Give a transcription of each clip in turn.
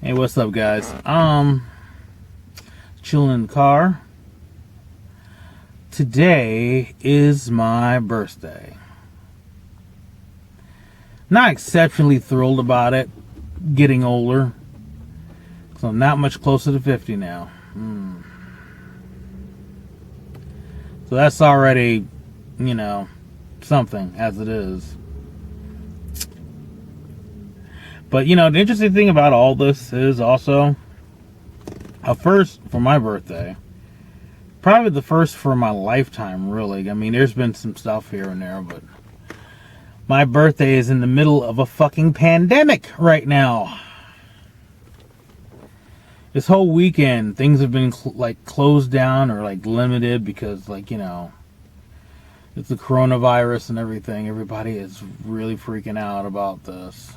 Hey, what's up, guys? Chilling in the car. Today is my birthday. Not exceptionally thrilled about it, getting older. So I'm not much closer to 50 now. So that's already, something as it is. But, the interesting thing about all this is also a first for my birthday. Probably the first for my lifetime, really. I mean, there's been some stuff here and there, but my birthday is in the middle of a fucking pandemic right now. This whole weekend, things have been closed down or limited because it's the coronavirus and everything. Everybody is really freaking out about this.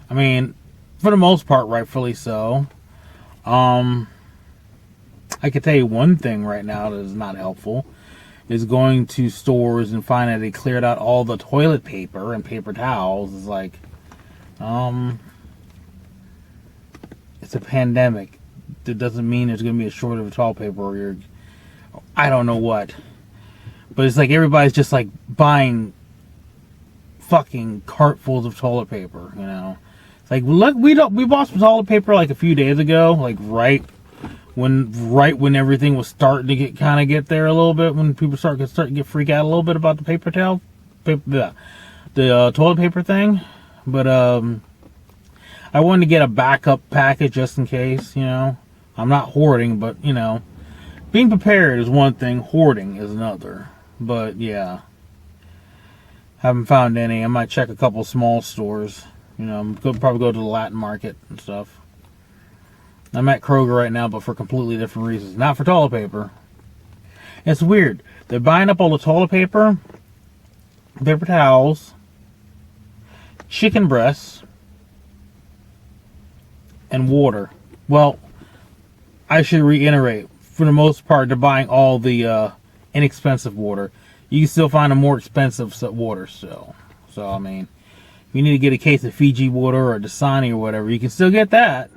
I mean, for the most part, rightfully so. I can tell you one thing right now that is not helpful is going to stores and find that they cleared out all the toilet paper and paper towels. It's like, it's a pandemic. That doesn't mean there's going to be a shortage of toilet paper or I don't know what. But it's like everybody's just buying fucking cartfuls of toilet paper, It's like, look, we bought some toilet paper a few days ago, right when everything was starting to get there a little bit, when people start to get freak out a little bit about the the toilet paper thing. But I wanted to get a backup package just in case, I'm not hoarding, but being prepared is one thing, hoarding is another. But yeah, haven't found any. I might check a couple small stores. Probably go to the Latin market and stuff. I'm at Kroger right now, but for completely different reasons. Not for toilet paper. It's weird. They're buying up all the toilet paper, paper towels, chicken breasts, and water. Well, I should reiterate. For the most part, they're buying all the inexpensive water. You can still find a more expensive water still. So, I mean, if you need to get a case of Fiji water or Dasani or whatever, you can still get that.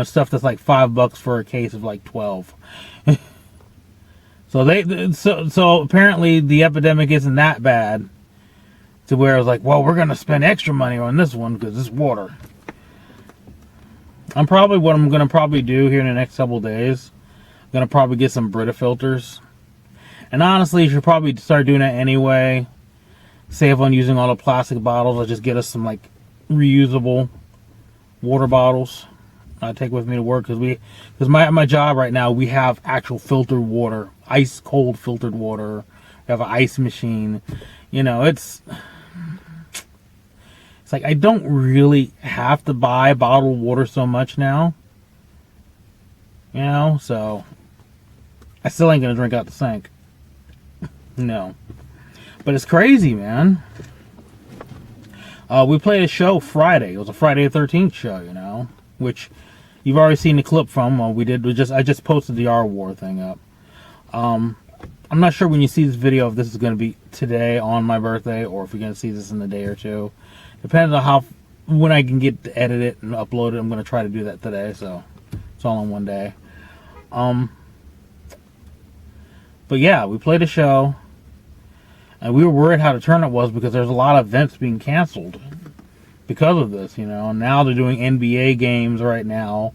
Stuff that's $5 for a case of 12. So apparently the epidemic isn't that bad to where it's well, we're going to spend extra money on this one because it's water. What I'm going to probably do here in the next couple days, I'm going to probably get some Brita filters. And honestly, you should probably start doing that anyway. Save on using all the plastic bottles. I'll just get us some reusable water bottles I take with me to work because my job right now, we have actual filtered water, ice cold filtered water. We have an ice machine. It's I don't really have to buy bottled water so much now. So I still ain't gonna drink out the sink. No. But it's crazy, man. We played a show Friday. It was a Friday the 13th show, which you've already seen the clip from. I just posted the R War thing up. I'm not sure when you see this video if this is going to be today on my birthday or if you're going to see this in a day or two. Depends on when I can get to edit it and upload it. I'm going to try to do that today, so it's all in one day. But yeah, we played a show. And we were worried how the turnout was because there's a lot of events being canceled because of this, And now they're doing NBA games right now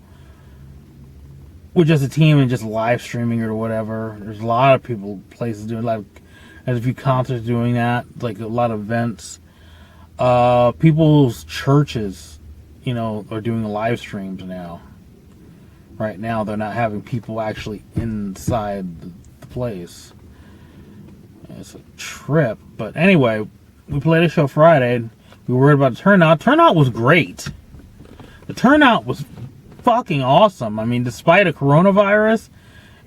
with just a team and just live streaming or whatever. There's a lot of places doing there's a few concerts doing that, a lot of events. People's churches, are doing live streams now. Right now, they're not having people actually inside the place. It's a trip. But anyway, we played a show Friday. We were worried about the turnout. Turnout was great. The turnout was fucking awesome. I mean, despite a coronavirus,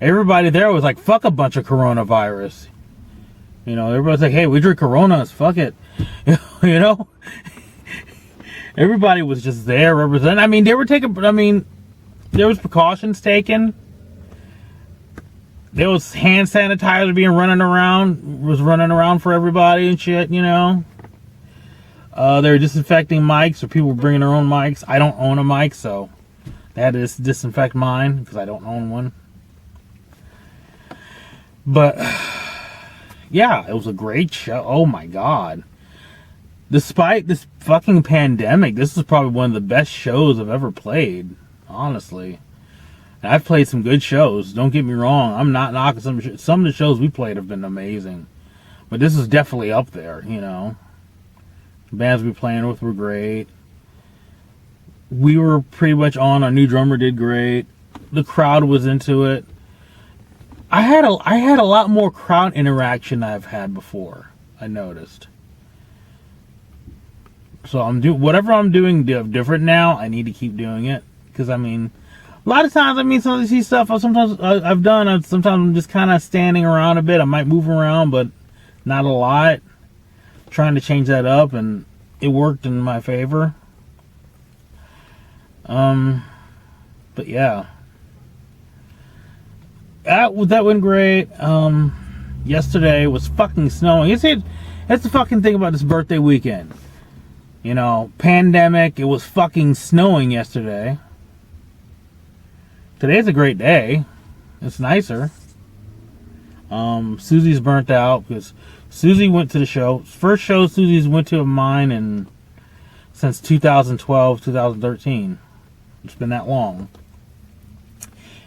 everybody there was fuck a bunch of coronavirus. Everybody's hey, we drink Coronas, fuck it. Everybody was just there representing. I mean, there was precautions taken. There was hand sanitizer running around for everybody and shit, They're disinfecting mics, or people were bringing their own mics. I don't own a mic, so they had to disinfect mine because I don't own one. But yeah, it was a great show. Oh my god. Despite this fucking pandemic, this is probably one of the best shows I've ever played, honestly. And I've played some good shows, don't get me wrong. I'm not knocking some of the shows we played have been amazing. But this is definitely up there, you know. The bands we were playing with were great. We were pretty much on. Our new drummer did great. The crowd was into it. I had a lot more crowd interaction than I've had before, I noticed. So whatever I'm doing different now, I need to keep doing it. Because, I mean, a lot of times, some of these stuff sometimes I'm just kind of standing around a bit. I might move around, but not a lot. Trying to change that up, and it worked in my favor. But yeah. That went great. Yesterday was fucking snowing. That's the fucking thing about this birthday weekend. You know, pandemic, it was fucking snowing yesterday. Today's a great day. It's nicer. Susie's burnt out because Susie went to the show. First show Susie's went to of mine since 2012, 2013. It's been that long.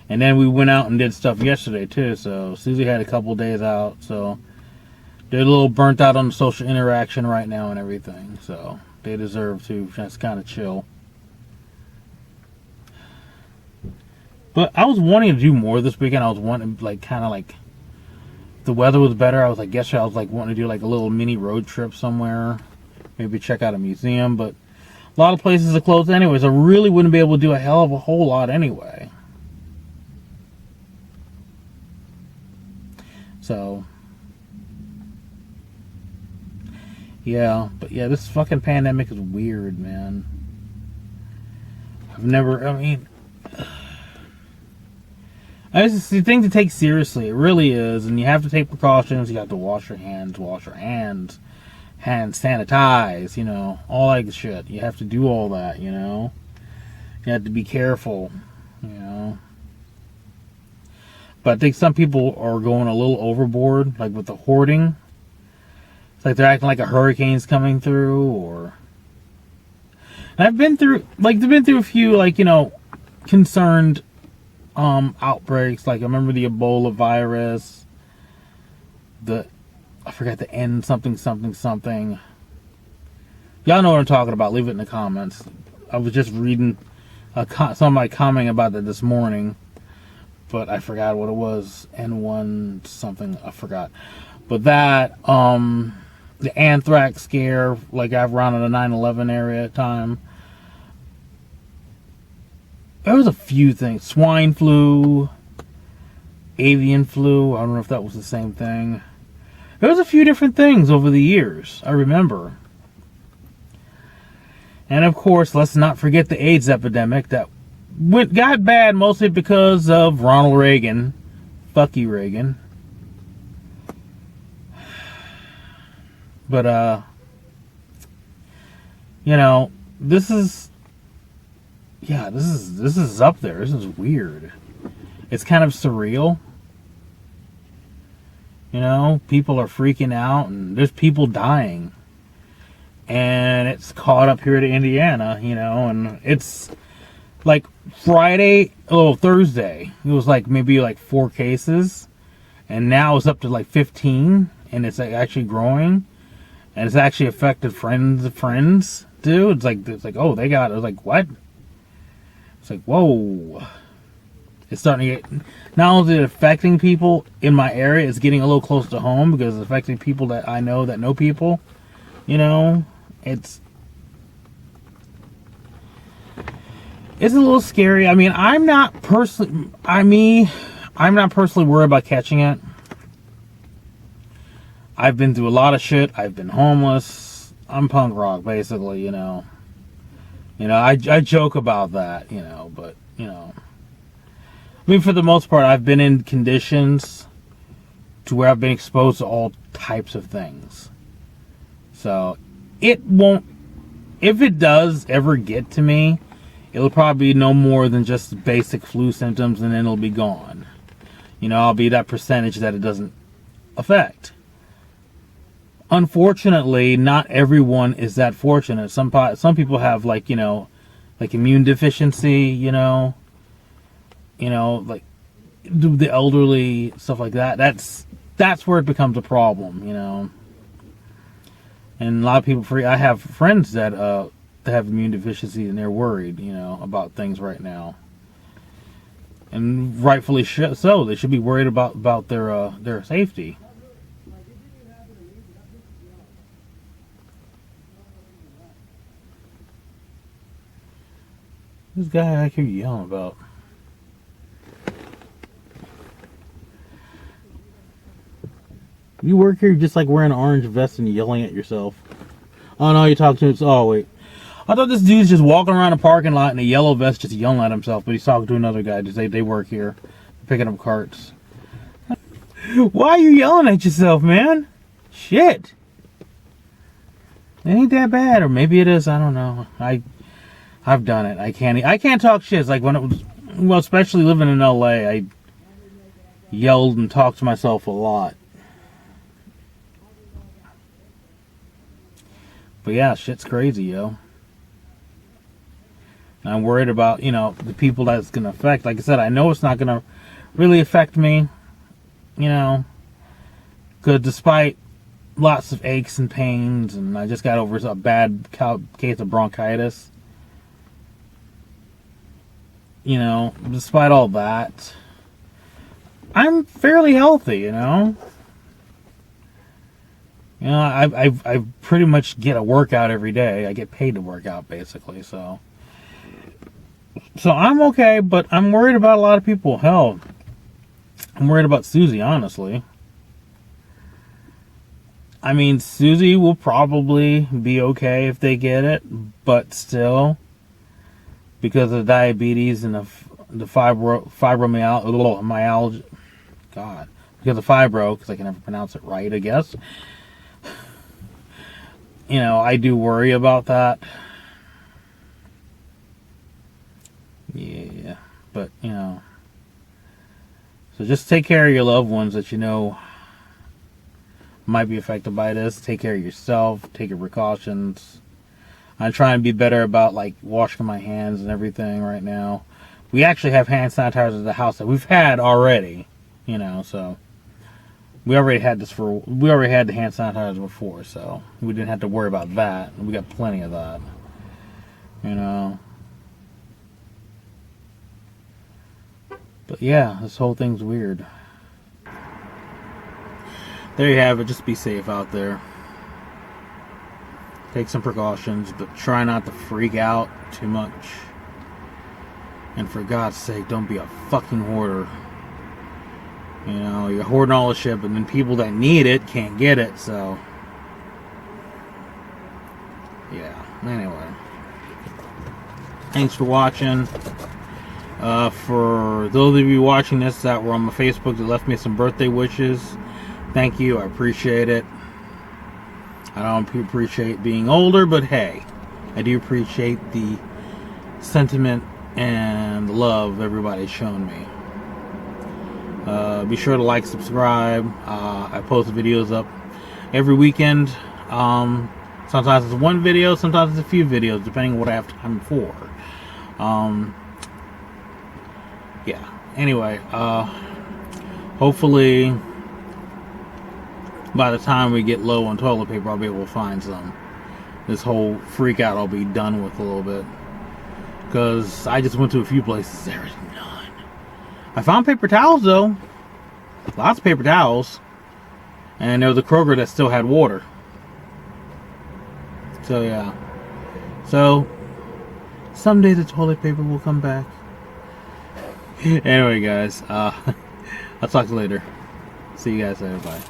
And then we went out and did stuff yesterday too. So Susie had a couple days out. So they're a little burnt out on the social interaction right now and everything. So they deserve to just kind of chill. But I was wanting to do more this weekend. I was wanting, if the weather was better. I was yesterday I was wanting to do a little mini road trip somewhere. Maybe check out a museum. But a lot of places are closed anyways. I really wouldn't be able to do a hell of a whole lot anyway. So, yeah. But yeah, this fucking pandemic is weird, man. It's the thing to take seriously. It really is. And you have to take precautions. You have to wash your hands, hand sanitize, all that shit. You have to do all that, You have to be careful, But I think some people are going a little overboard, with the hoarding. It's like they're acting like a hurricane's coming through, or... And I've been through, a few, concerned outbreaks. I remember the Ebola virus, I forgot the N something. Y'all know what I'm talking about. Leave it in the comments. I was just reading somebody commenting about that this morning, but I forgot what it was. N1 something, I forgot. But that, the anthrax scare, I've around in the 9/11 area time. There was a few things. Swine flu, avian flu. I don't know if that was the same thing. There was a few different things over the years, I remember. And of course, let's not forget the AIDS epidemic that got bad mostly because of Ronald Reagan. Fuck you, Reagan. But, this is up there. This is weird. It's kind of surreal. People are freaking out, and there's people dying. And it's caught up here to Indiana, and it's Thursday. It was maybe 4 cases, and now it's up to 15, and it's actually growing, and it's actually affected friends too. It's oh, they got it. I was what? It's whoa. It's starting to get, not only is it affecting people in my area, it's getting a little close to home because it's affecting people that I know that know people. It's a little scary. I'm not personally worried about catching it. I've been through a lot of shit. I've been homeless. I'm punk rock, basically, I joke about that, but, for the most part, I've been in conditions to where I've been exposed to all types of things. So, it won't if it does ever get to me, it'll probably be no more than just basic flu symptoms, and then it'll be gone. You know, I'll be that percentage that it doesn't affect. Unfortunately, not everyone is that fortunate. Some people have, like, you know, like immune deficiency, you know, like the elderly, stuff like that. That's where it becomes a problem, you know. And a lot of people, I have friends that have immune deficiency, and they're worried, you know, about things right now. And rightfully so. They should be worried about their safety. This guy I keep yelling about. You work here just like wearing an orange vest and yelling at yourself. Oh no, you talk to him. Oh wait. I thought this dude's just walking around a parking lot in a yellow vest just yelling at himself, but he's talking to another guy. Just they work here. Picking up carts. Why are you yelling at yourself, man? Shit. It ain't that bad, or maybe it is. I don't know. I've done it. I can't talk shit. It's like when it was, well, especially living in LA, I yelled and talked to myself a lot. But yeah, shit's crazy, yo. And I'm worried about, you know, the people that it's gonna affect. Like I said, I know it's not gonna really affect me, you know, because despite lots of aches and pains, and I just got over a bad case of bronchitis. You know, despite all that, I'm fairly healthy, you know. You know, I pretty much get a workout every day. I get paid to work out, basically, so I'm okay, but I'm worried about a lot of people. Hell, I'm worried about Susie, honestly. I mean, Susie will probably be okay if they get it, but still, because of diabetes and the fibromyalgia, God, because of fibro, because I can never pronounce it right, I guess. You know, I do worry about that. Yeah, but, you know, so just take care of your loved ones that you know might be affected by this. Take care of yourself. Take your precautions. I'm trying to be better about, like, washing my hands and everything right now. We actually have hand sanitizer at the house that we've had already, you know, so we already had the hand sanitizer before, so we didn't have to worry about that. We got plenty of that, you know. But yeah, this whole thing's weird. There you have it. Just be safe out there. Take some precautions, but try not to freak out too much. And for God's sake, don't be a fucking hoarder. You know, you're hoarding all the shit, but then people that need it can't get it, so. Yeah, anyway. Thanks for watching. For those of you watching this that were on my Facebook that left me some birthday wishes, thank you. I appreciate it. I don't appreciate being older, but hey, I do appreciate the sentiment and the love everybody's shown me. Be sure to like, subscribe. I post videos up every weekend. Sometimes it's one video, sometimes it's a few videos, depending on what I have time for. Yeah. Anyway, hopefully by the time we get low on toilet paper, I'll be able to find some. This whole freak out I'll be done with a little bit. Because I just went to a few places. There is none. I found paper towels, though. Lots of paper towels. And there was a Kroger that still had water. So, yeah. So, someday the toilet paper will come back. Anyway, guys. I'll talk to you later. See you guys later. Bye.